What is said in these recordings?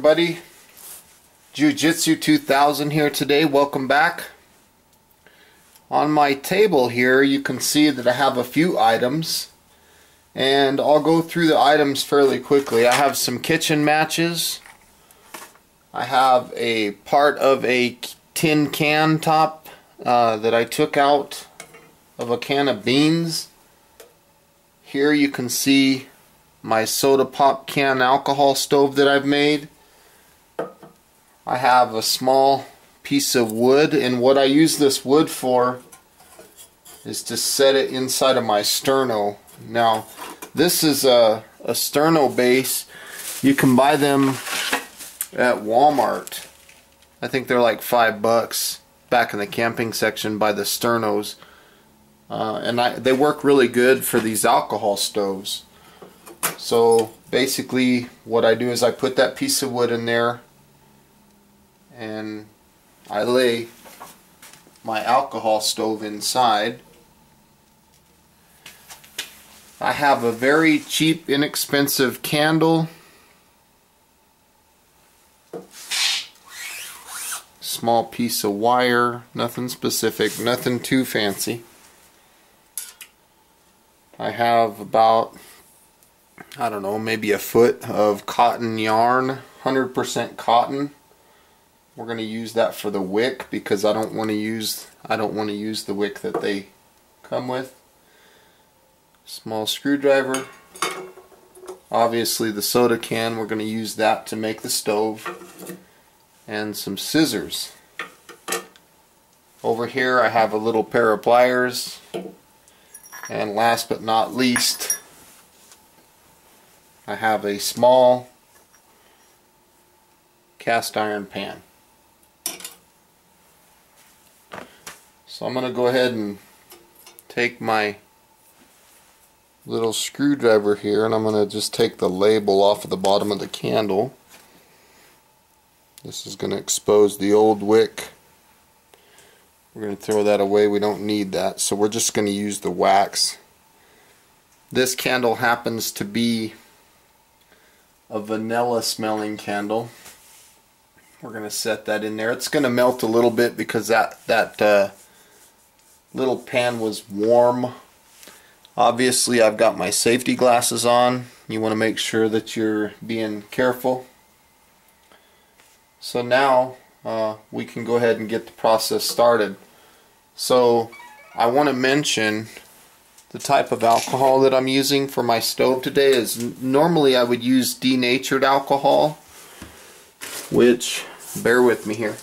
everybody, Jiu-Jitsu 2000 here today. Welcome back. On my table here you can see that I have a few items, and I'll go through the items fairly quickly. I have some kitchen matches. I have a part of a tin can top that I took out of a can of beans. Here you can see my soda pop can alcohol stove that I've made. I have a small piece of wood, and what I use this wood for is to set it inside of my sterno. Now this is a sterno base. You can buy them at Walmart. I think they're like $5 back in the camping section by the sternos, and they work really good for these alcohol stoves. So basically what I do is I put that piece of wood in there and I lay my alcohol stove inside. I have a very cheap, inexpensive candle. Small piece of wire, nothing specific, nothing too fancy. I have about, I don't know, maybe a foot of cotton yarn, 100% cotton. We're going to use that for the wick because I don't want to use the wick that they come with. Small screwdriver. Obviously the soda can, we're going to use that to make the stove. And some scissors. Over here I have a little pair of pliers. And last but not least, I have a small cast iron pan. So I'm going to go ahead and take my little screwdriver here, and I'm going to just take the label off of the bottom of the candle. This is going to expose the old wick. We're going to throw that away. We don't need that. So we're just going to use the wax. This candle happens to be a vanilla smelling candle. We're going to set that in there. It's going to melt a little bit because that little pan was warm. Obviously I've got my safety glasses on. You want to make sure that you're being careful. So now we can go ahead and get the process started. So I want to mention the type of alcohol that I'm using for my stove today is normally I would use denatured alcohol, which, bear with me here.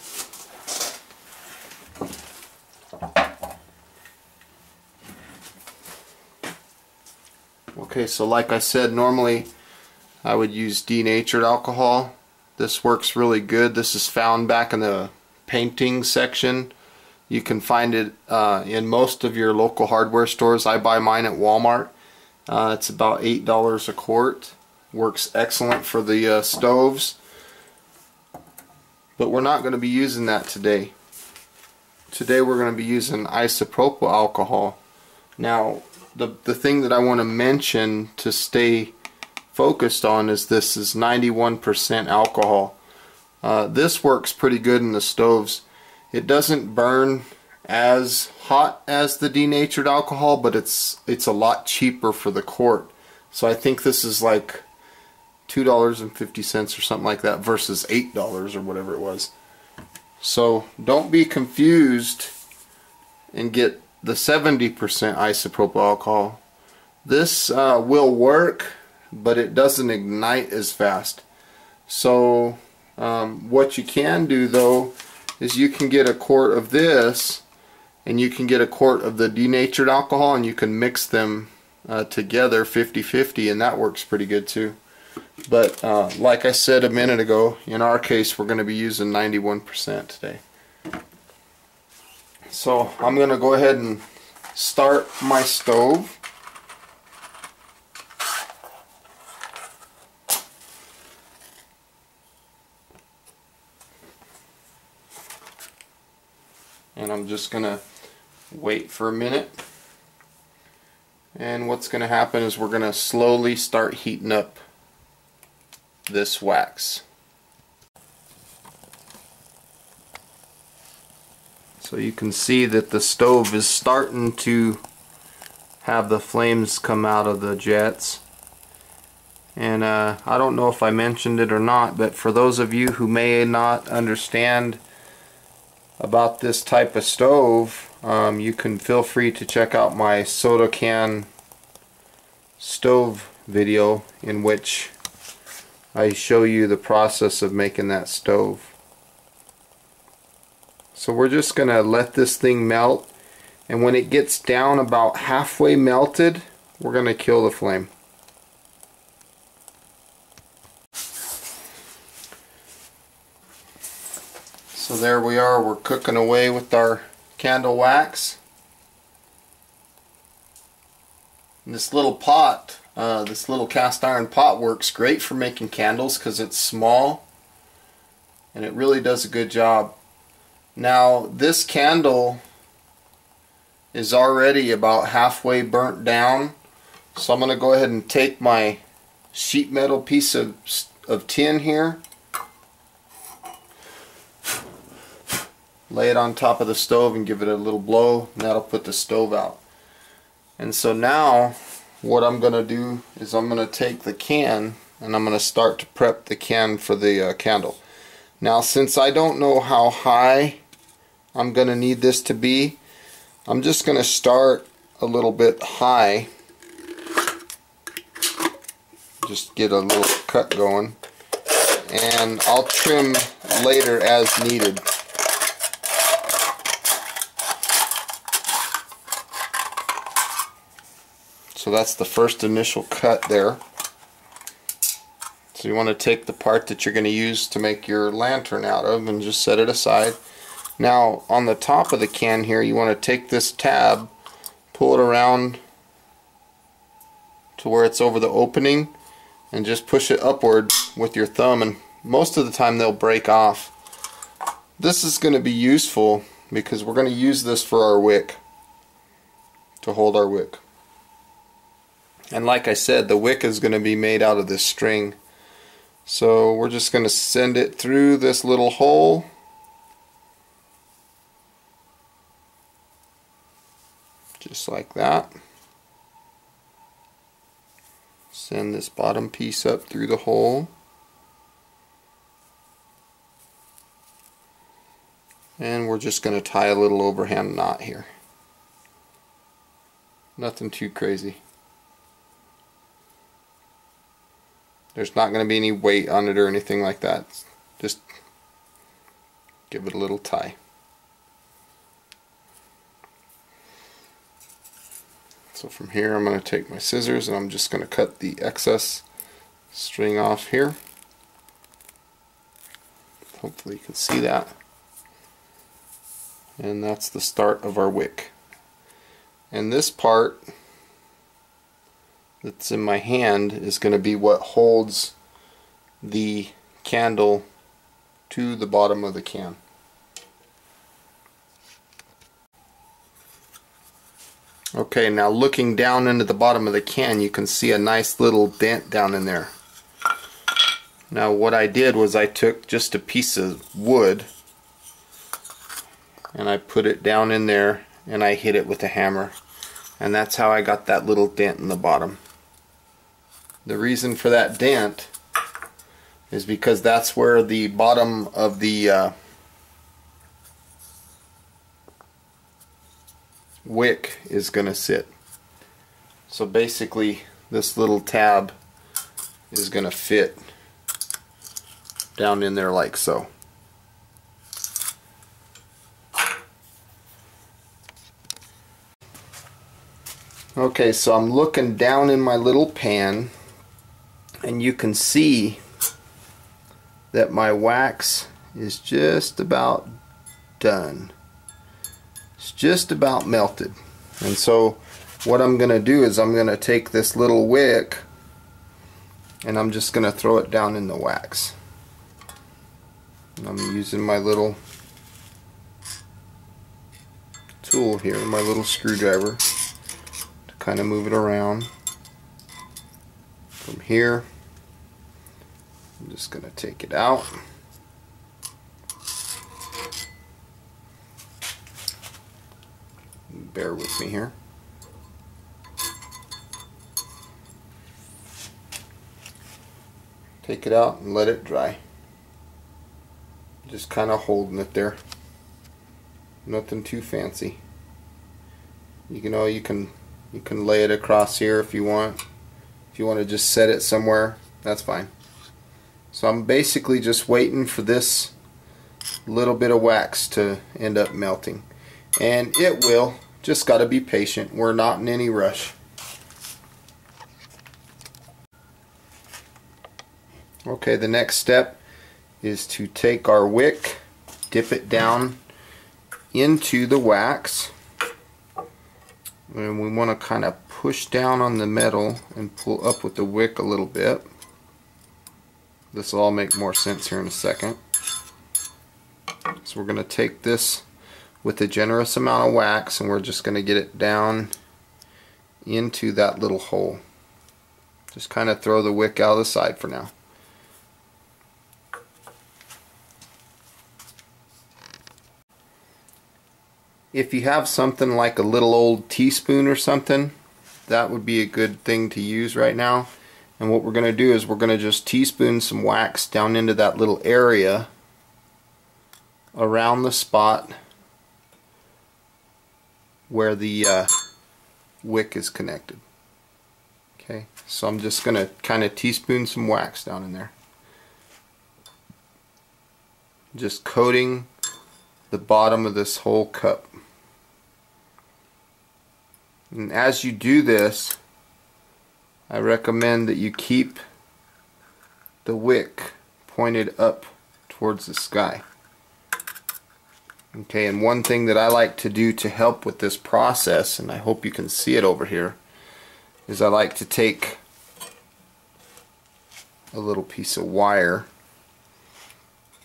Okay, so like I said, normally I would use denatured alcohol. This works really good. This is found back in the painting section. You can find it in most of your local hardware stores. I buy mine at Walmart. It's about $8 a quart. Works excellent for the stoves. But we're not going to be using that today. Today we're going to be using isopropyl alcohol. Now the thing that I want to mention to stay focused on is this is 91% alcohol. This works pretty good in the stoves. It doesn't burn as hot as the denatured alcohol, but it's a lot cheaper for the quart. So I think this is like $2.50 or something like that versus $8 or whatever it was. So don't be confused and get the 70% isopropyl alcohol. This will work, but it doesn't ignite as fast. So what you can do though is you can get a quart of this and you can get a quart of the denatured alcohol and you can mix them together 50-50, and that works pretty good too. But like I said a minute ago, in our case we're going to be using 91% today. So I'm going to go ahead and start my stove. And I'm just going to wait for a minute. And what's going to happen is we're going to slowly start heating up this wax. So you can see that the stove is starting to have the flames come out of the jets. And I don't know if I mentioned it or not, but for those of you who may not understand about this type of stove, you can feel free to check out my soda can stove video, in which I show you the process of making that stove. So we're just going to let this thing melt, and when it gets down about halfway melted, we're going to kill the flame. So there we are, we're cooking away with our candle wax. And this little pot, this little cast iron pot works great for making candles because it's small and it really does a good job. Now this candle is already about halfway burnt down, so I'm going to go ahead and take my sheet metal piece of tin here, lay it on top of the stove and give it a little blow, and that'll put the stove out. And so now what I'm going to do is I'm going to take the can and I'm going to start to prep the can for the candle. Now since I don't know how high I'm going to need this to be, I'm just going to start a little bit high, just get a little cut going, and I'll trim later as needed. So that's the first initial cut there. So you want to take the part that you're going to use to make your lantern out of and just set it aside. Now on the top of the can here, you want to take this tab, pull it around to where it's over the opening, and just push it upward with your thumb, and most of the time they'll break off. This is going to be useful because we're going to use this for our wick, to hold our wick. And like I said, the wick is going to be made out of this string. So we're just going to send it through this little hole. Just like that. Send this bottom piece up through the hole. And we're just going to tie a little overhand knot here. Nothing too crazy. There's not going to be any weight on it or anything like that. Just give it a little tie. So from here I'm going to take my scissors and I'm just going to cut the excess string off here. Hopefully you can see that. And that's the start of our wick. And this part that's in my hand is going to be what holds the candle to the bottom of the can. Okay, now looking down into the bottom of the can, you can see a nice little dent down in there. Now what I did was I took just a piece of wood and I put it down in there and I hit it with a hammer, and that's how I got that little dent in the bottom. The reason for that dent is because that's where the bottom of the wick is going to sit. So basically this little tab is going to fit down in there like so. Okay, so I'm looking down in my little pan and you can see that my wax is just about done. It's just about melted. And so what I'm going to do is I'm going to take this little wick and I'm just going to throw it down in the wax. And I'm using my little tool here, my little screwdriver, to kind of move it around. From here, I'm just going to take it out. bear with me here. Take it out and let it dry. Just kind of holding it there. Nothing too fancy. You can lay it across here if you want. If you want to just set it somewhere, that's fine. So I'm basically just waiting for this little bit of wax to end up melting. And it will. Just got to be patient. We're not in any rush. Okay, the next step is to take our wick, dip it down into the wax, and we want to kind of push down on the metal and pull up with the wick a little bit. This will all make more sense here in a second. So we're going to take this with a generous amount of wax and we're just going to get it down into that little hole. Just kind of throw the wick out of the side for now. If you have something like a little old teaspoon or something, that would be a good thing to use right now. And what we're going to do is we're going to just teaspoon some wax down into that little area around the spot where the wick is connected. Okay, so I'm just going to kind of teaspoon some wax down in there. Just coating the bottom of this whole cup. And as you do this, I recommend that you keep the wick pointed up towards the sky. Okay, and one thing that I like to do to help with this process, and I hope you can see it over here, is I like to take a little piece of wire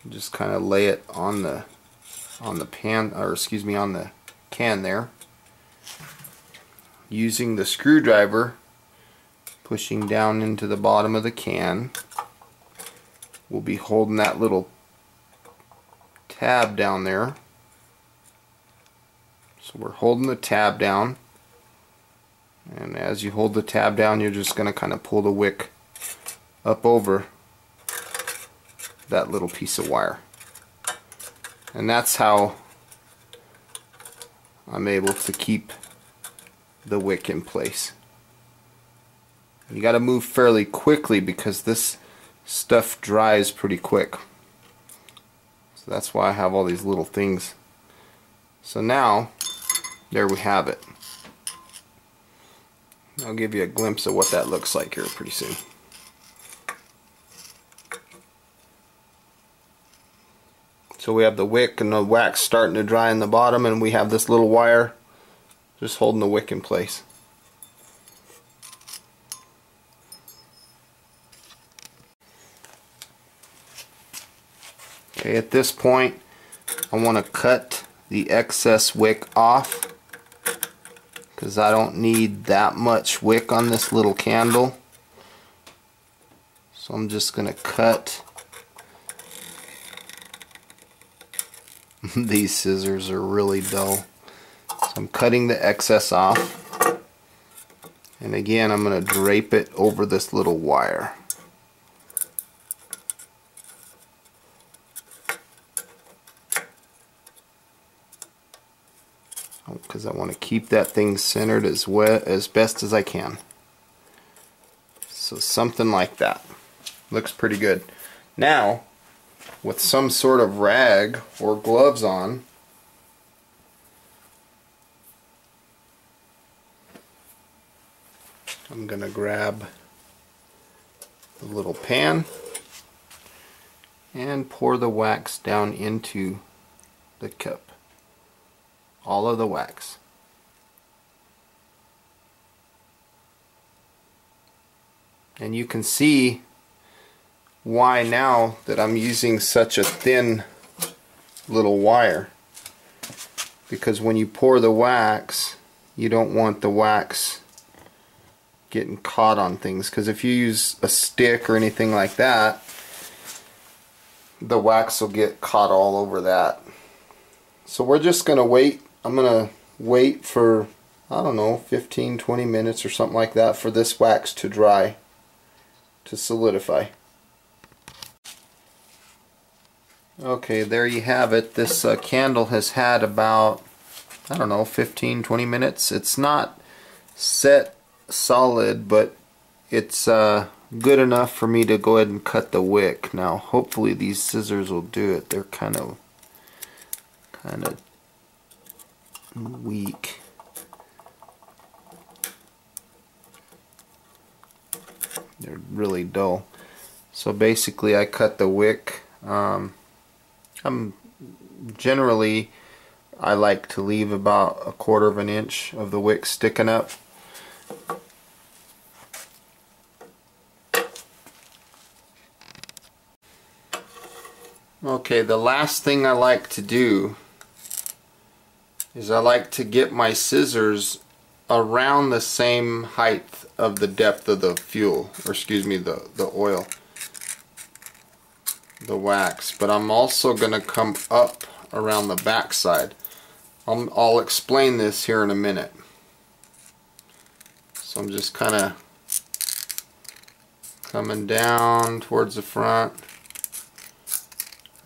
and just kind of lay it on the pan, or excuse me, on the can there. Using the screwdriver, pushing down into the bottom of the can, we'll be holding that little tab down there. So we're holding the tab down, and as you hold the tab down, you're just going to kind of pull the wick up over that little piece of wire. And that's how I'm able to keep the wick in place. You got to move fairly quickly because this stuff dries pretty quick. So that's why I have all these little things. So now, there we have it. I'll give you a glimpse of what that looks like here pretty soon. So we have the wick and the wax starting to dry in the bottom, and we have this little wire just holding the wick in place. Okay, at this point I want to cut the excess wick off because I don't need that much wick on this little candle. So I'm just going to cut. These scissors are really dull. So I'm cutting the excess off, and again I'm going to drape it over this little wire. Because I want to keep that thing centered as best as I can. So something like that. Looks pretty good. Now, with some sort of rag or gloves on, I'm going to grab the little pan and pour the wax down into the cup. All of the wax. And you can see why now that I'm using such a thin little wire. Because when you pour the wax, you don't want the wax getting caught on things, because if you use a stick or anything like that, the wax will get caught all over that. So we're just going to wait. I'm going to wait for, I don't know, 15-20 minutes or something like that for this wax to dry, to solidify. Okay, there you have it. This candle has had about, I don't know, 15-20 minutes. It's not set solid, but it's good enough for me to go ahead and cut the wick. Now hopefully these scissors will do it. They're kind of weak. They're really dull. So basically I cut the wick. Generally I like to leave about 1/4 of an inch of the wick sticking up. Okay, the last thing I like to do is I like to get my scissors around the same height of the depth of the fuel, or excuse me, the oil, the wax. But I'm also going to come up around the back side. I'll explain this here in a minute. So I'm just kind of coming down towards the front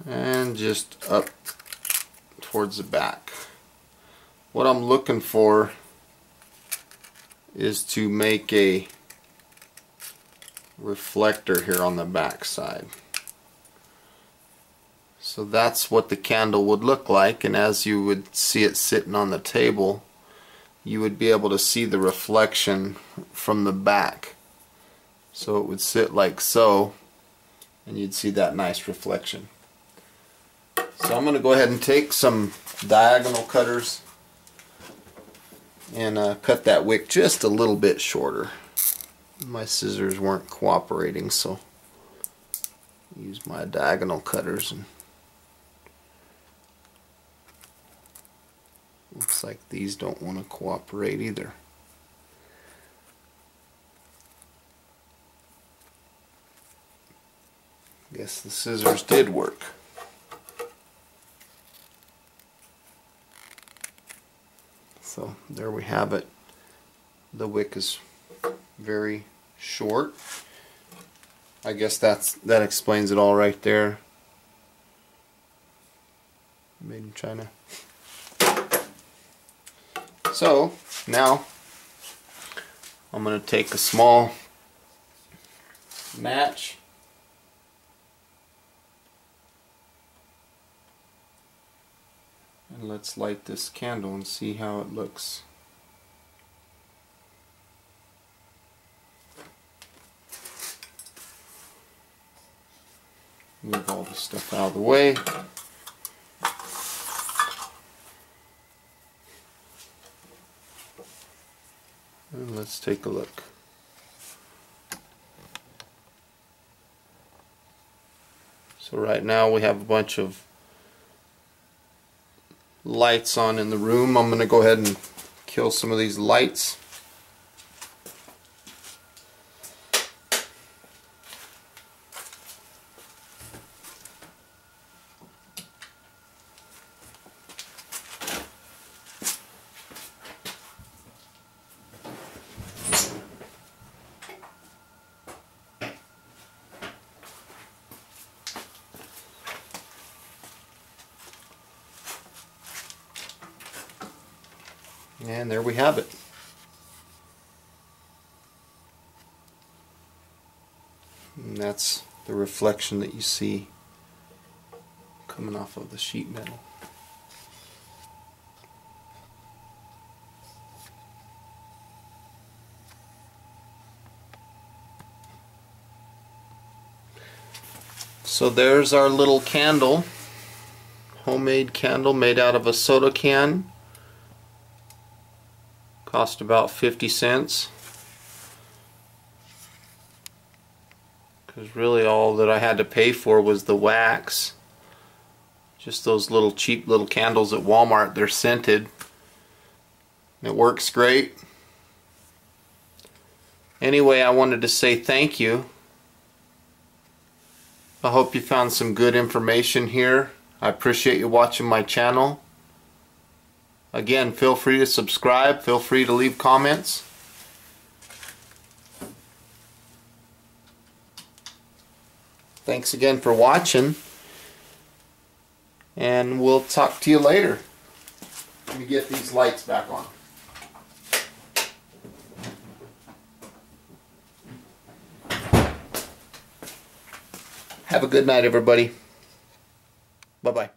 and just up towards the back. What I'm looking for is to make a reflector here on the back side. So that's what the candle would look like, and as you would see it sitting on the table, you would be able to see the reflection from the back. So it would sit like so, and you'd see that nice reflection. So I'm going to go ahead and take some diagonal cutters and cut that wick just a little bit shorter. My scissors weren't cooperating, so I use my diagonal cutters, and looks like these don't want to cooperate either. Guess the scissors did work. So there we have it. The wick is very short. I guess that explains it all right there. Made in China. So now I'm going to take a small match and let's light this candle and see how it looks. Move all the stuff out of the way. And let's take a look. So right now we have a bunch of lights on in the room. I'm going to go ahead and kill some of these lights. And there we have it. And that's the reflection that you see coming off of the sheet metal. So there's our little candle, homemade candle made out of a soda can. Cost about 50 cents. Because really all that I had to pay for was the wax. Just those little cheap little candles at Walmart. They're scented. It works great. Anyway, I wanted to say thank you. I hope you found some good information here. I appreciate you watching my channel. Again, feel free to subscribe, feel free to leave comments. Thanks again for watching, and we'll talk to you later. Let me get these lights back on. Have a good night, everybody. Bye-bye.